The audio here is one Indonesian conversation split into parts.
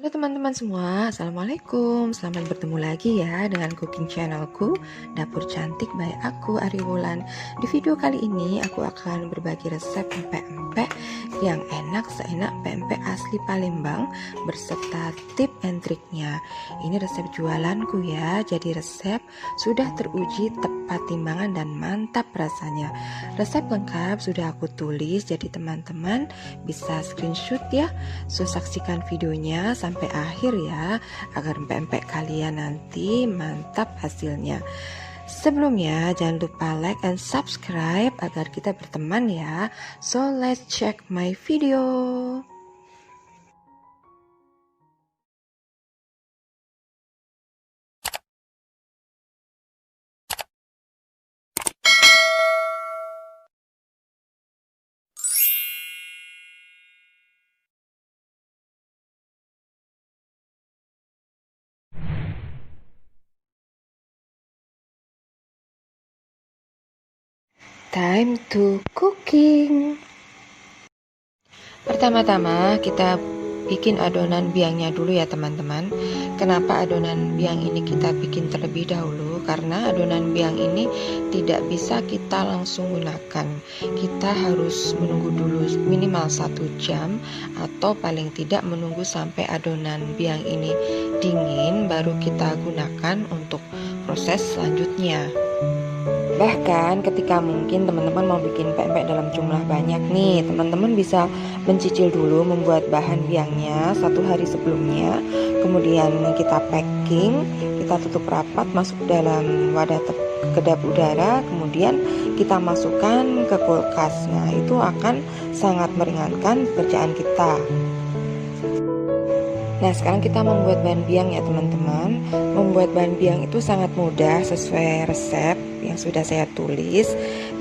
Halo teman-teman semua, Assalamualaikum. Selamat bertemu lagi ya dengan cooking channelku Dapur Cantik by aku Ari Wulan. Di video kali ini aku akan berbagi resep empek-empek yang enak seenak pempek asli Palembang berserta tip and triknya. Ini resep jualanku ya, jadi resep sudah teruji tepat timbangan dan mantap rasanya. Resep lengkap sudah aku tulis, jadi teman-teman bisa screenshot ya. So saksikan videonya sampai akhir ya, agar empek-empek kalian nanti mantap hasilnya. Sebelumnya jangan lupa like and subscribe agar kita berteman ya. So let's check my video. Time to cooking. Pertama-tama kita bikin adonan biangnya dulu ya teman-teman. Kenapa adonan biang ini kita bikin terlebih dahulu? Karena adonan biang ini tidak bisa kita langsung gunakan. Kita harus menunggu dulu minimal 1 jam atau paling tidak menunggu sampai adonan biang ini dingin baru kita gunakan untuk proses selanjutnya. Bahkan ketika mungkin teman-teman mau bikin pempek dalam jumlah banyak nih, teman-teman bisa mencicil dulu membuat bahan biangnya 1 hari sebelumnya. Kemudian kita packing, kita tutup rapat, masuk dalam wadah kedap udara, kemudian kita masukkan ke kulkas. Nah, itu akan sangat meringankan pekerjaan kita. Nah, sekarang kita membuat bahan biang ya teman-teman. Membuat bahan biang itu sangat mudah sesuai resep yang sudah saya tulis,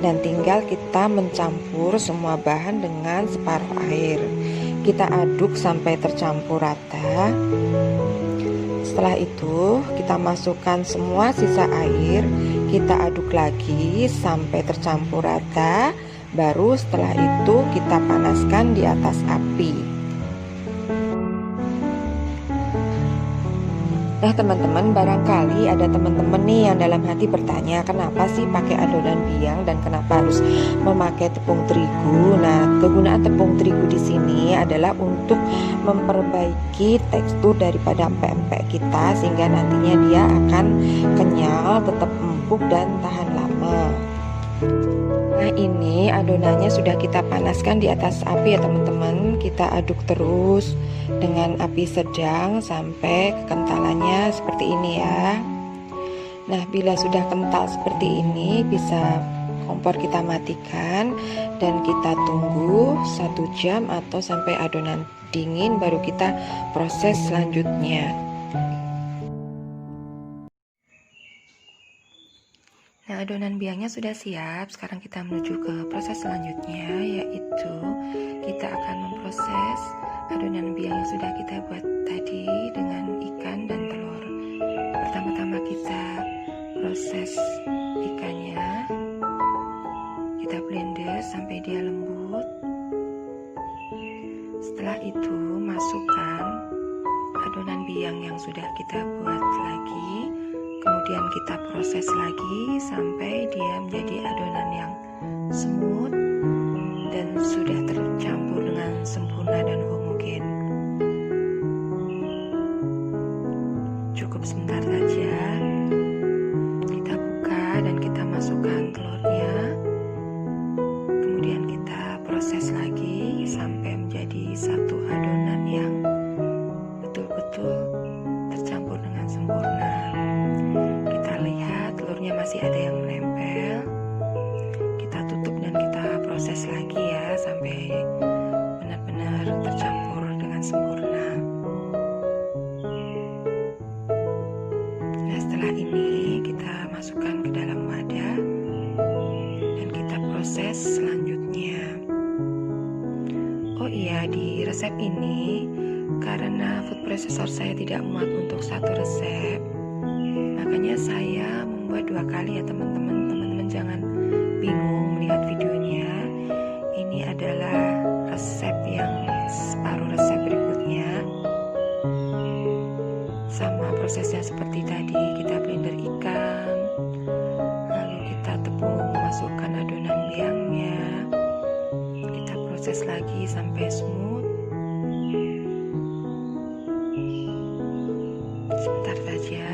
dan tinggal kita mencampur semua bahan dengan separuh air. Kita aduk sampai tercampur rata. Setelah itu kita masukkan semua sisa air, kita aduk lagi sampai tercampur rata. Baru setelah itu kita panaskan di atas api. Nah teman-teman, barangkali ada teman-teman nih yang dalam hati bertanya, kenapa sih pakai adonan biang dan kenapa harus memakai tepung terigu? Nah, kegunaan tepung terigu di sini adalah untuk memperbaiki tekstur daripada empek-empek kita sehingga nantinya dia akan kenyal, tetap empuk dan tahan lama. Nah, ini adonannya sudah kita panaskan di atas api ya teman-teman. Kita aduk terus dengan api sedang sampai kekentalannya seperti ini ya. Nah, bila sudah kental seperti ini, bisa kompor kita matikan dan kita tunggu 1 jam atau sampai adonan dingin baru kita proses selanjutnya. Nah, adonan biangnya sudah siap. Sekarang kita menuju ke proses selanjutnya, yaitu kita akan memproses adonan biang yang sudah kita buat tadi dengan ikan dan telur. Pertama-tama kita proses ikannya, kita blender sampai dia lembut. Setelah itu masukkan adonan biang yang sudah kita buat lagi. Kemudian kita proses lagi sampai dia menjadi adonan yang smooth dan sudah tercampur dengan sempurna dan homogen. Cukup sebentar saja. Kita buka dan kita masukkan telurnya. Kemudian kita proses lagi sampai menjadi satu adonan yang betul-betul tercampur dengan sempurna. Telurnya masih ada yang menempel. Kita tutup dan kita proses lagi ya sampai benar-benar tercampur dengan sempurna. Nah, setelah ini kita masukkan ke dalam wadah dan kita proses selanjutnya. Oh iya, di resep ini karena food processor saya tidak muat untuk satu resep, makanya saya membuat 2 kali ya teman-teman. Teman-teman jangan bingung melihat videonya. Ini adalah resep yang separuh resep berikutnya. prosesnya seperti tadi, kita blender ikan, lalu kita tepung, masukkan adonan biangnya, kita proses lagi sampai smooth. Sebentar saja,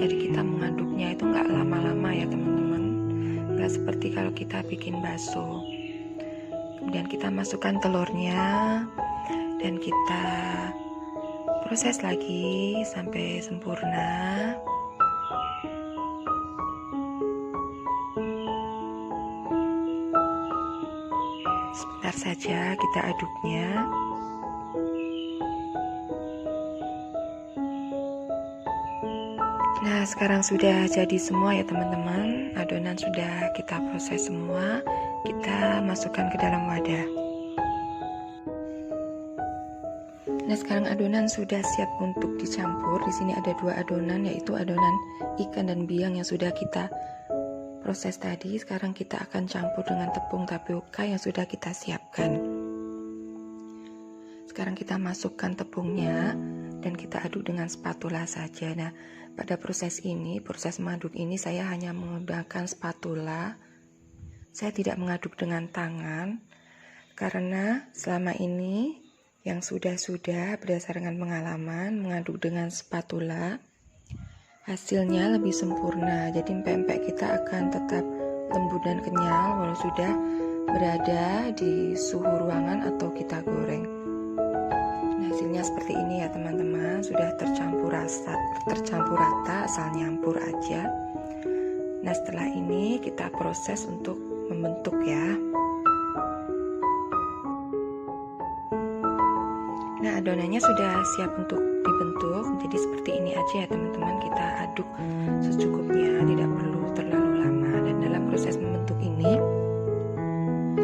jadi kita mengaduknya itu nggak lama-lama ya teman-teman, nggak seperti kalau kita bikin bakso. Kemudian kita masukkan telurnya dan kita proses lagi sampai sempurna. Sebentar saja kita aduknya. Nah, sekarang sudah jadi semua ya teman-teman. Adonan sudah kita proses semua. Kita masukkan ke dalam wadah. Nah, sekarang adonan sudah siap untuk dicampur. Di sini ada 2 adonan, yaitu adonan ikan dan biang yang sudah kita proses tadi. Sekarang kita akan campur dengan tepung tapioka yang sudah kita siapkan. Sekarang kita masukkan tepungnya dan kita aduk dengan spatula saja. Nah, pada proses ini, proses mengaduk ini saya hanya menggunakan spatula. Saya tidak mengaduk dengan tangan karena selama ini yang sudah berdasarkan pengalaman mengaduk dengan spatula hasilnya lebih sempurna. Jadi empek-empek kita akan tetap lembut dan kenyal walau sudah berada di suhu ruangan atau kita goreng. Nah, hasilnya seperti ini ya teman-teman, sudah tercampur rata, asal nyampur aja. Nah, setelah ini kita proses untuk membentuk ya. Nah, adonannya sudah siap untuk dibentuk. Jadi seperti ini aja ya teman-teman, kita aduk secukupnya, tidak perlu terlalu lama. Dan dalam proses membentuk ini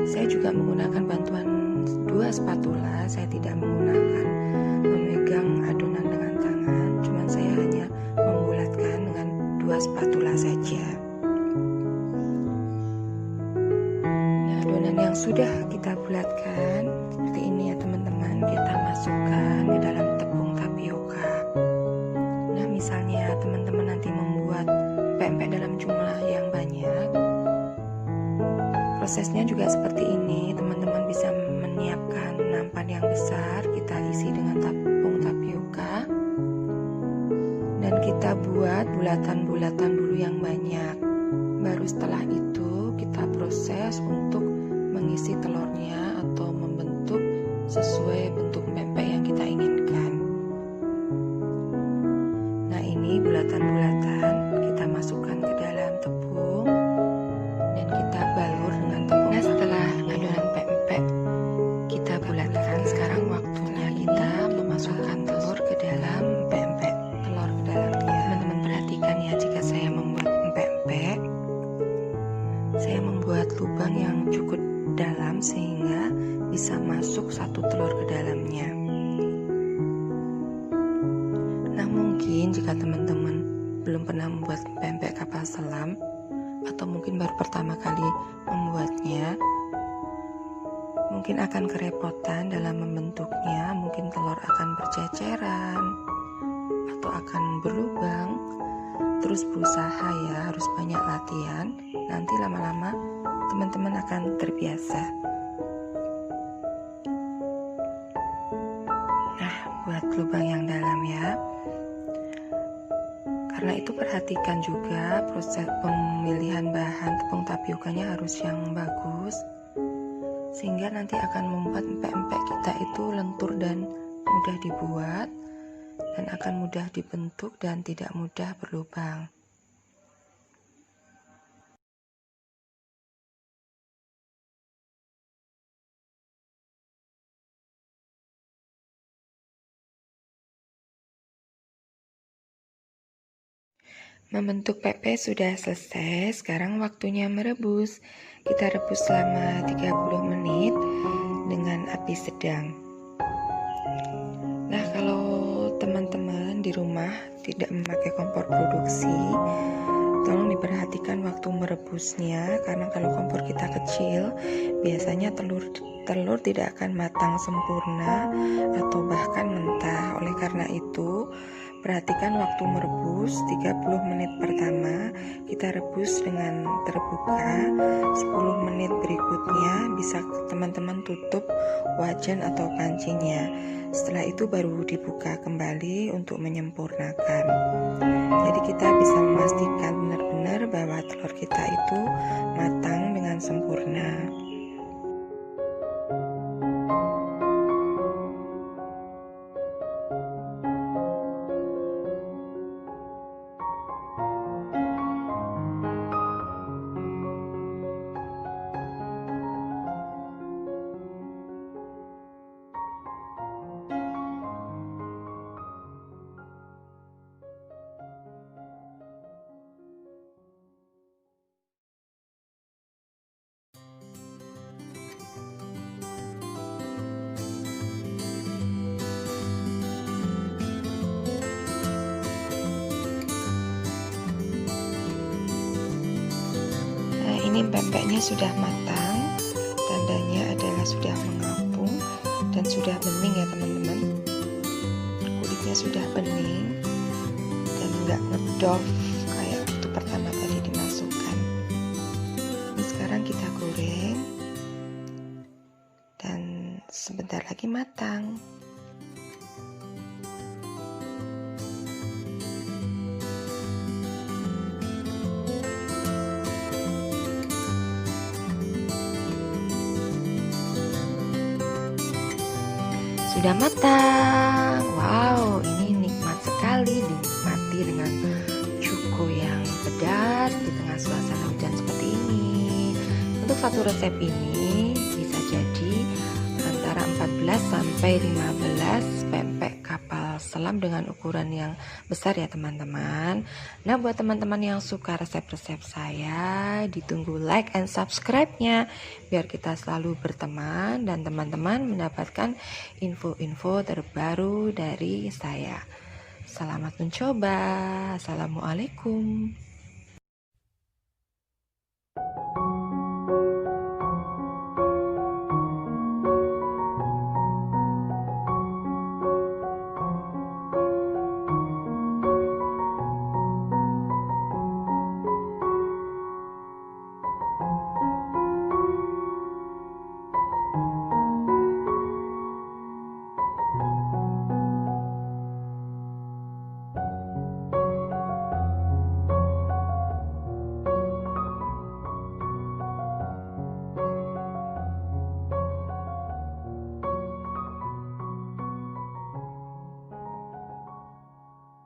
saya juga menggunakan bantuan 2 spatula. Saya tidak menggunakan memegang adonan dengan tangan, cuman saya hanya membulatkan dengan 2 spatula saja. Adonan yang sudah kita bulatkan seperti ini ya teman-teman, kita masukkan ke dalam tepung tapioka. Nah, misalnya teman-teman nanti membuat pempek dalam jumlah yang banyak, prosesnya juga seperti ini. Teman-teman bisa menyiapkan nampan yang besar, kita isi dengan tepung tapioka dan kita buat bulatan-bulatan dulu yang banyak. Baru setelah itu kita proses untuk mengisi telurnya atau membentuk sesuai bentuk pempek yang kita inginkan. Nah, ini bulatan-bulatan kita masukkan ke dalam tepung dan kita balur dengan tepung. Nah, setelah adonan pempek kita bulatkan, sekarang waktunya kita memasukkan telur ke dalam pempek. Telur ke dalamnya. Teman-teman perhatikan ya, jika saya membuat pempek, saya membuat lubang yang cukup dalam sehingga bisa masuk 1 telur ke dalamnya. Nah, mungkin jika teman-teman belum pernah membuat pempek kapal selam atau mungkin baru pertama kali membuatnya, mungkin akan kerepotan dalam membentuknya. Mungkin telur akan berceceran atau akan berlubang. Terus berusaha ya, harus banyak latihan. Nanti lama-lama teman-teman akan terbiasa. Nah, buat lubang yang dalam ya. Karena itu perhatikan juga proses pemilihan bahan tepung tapiokanya harus yang bagus, sehingga nanti akan membuat empek-empek kita itu lentur dan mudah dibuat, dan akan mudah dibentuk dan tidak mudah berlubang. Membentuk pempek sudah selesai, sekarang waktunya merebus. Kita rebus selama 30 menit dengan api sedang. Nah, kalau teman-teman di rumah tidak memakai kompor produksi, tolong diperhatikan waktu merebusnya, karena kalau kompor kita kecil, biasanya telur tidak akan matang sempurna atau bahkan mentah. Oleh karena itu, Perhatikan waktu merebus 30 menit pertama, kita rebus dengan terbuka. 10 menit berikutnya bisa teman-teman tutup wajan atau pancinya. Setelah itu baru dibuka kembali untuk menyempurnakan. Jadi kita bisa memastikan benar-benar bahwa telur kita itu matang dengan sempurna. Ini pempeknya sudah matang, tandanya adalah sudah mengapung dan sudah bening ya teman-teman. Kulitnya sudah bening dan nggak ngedov kayak waktu pertama tadi dimasukkan. Ini sekarang kita goreng dan sebentar lagi matang. Sudah matang. Wow, ini nikmat sekali dinikmati dengan cuko yang pedas di tengah suasana hujan seperti ini. Untuk satu resep ini bisa jadi antara 14 sampai 15 pempek kapal selam dengan ukuran yang besar ya teman-teman. Nah, buat teman-teman yang suka resep-resep saya, ditunggu like and subscribe-nya biar kita selalu berteman dan teman-teman mendapatkan info-info terbaru dari saya. Selamat mencoba. Assalamualaikum.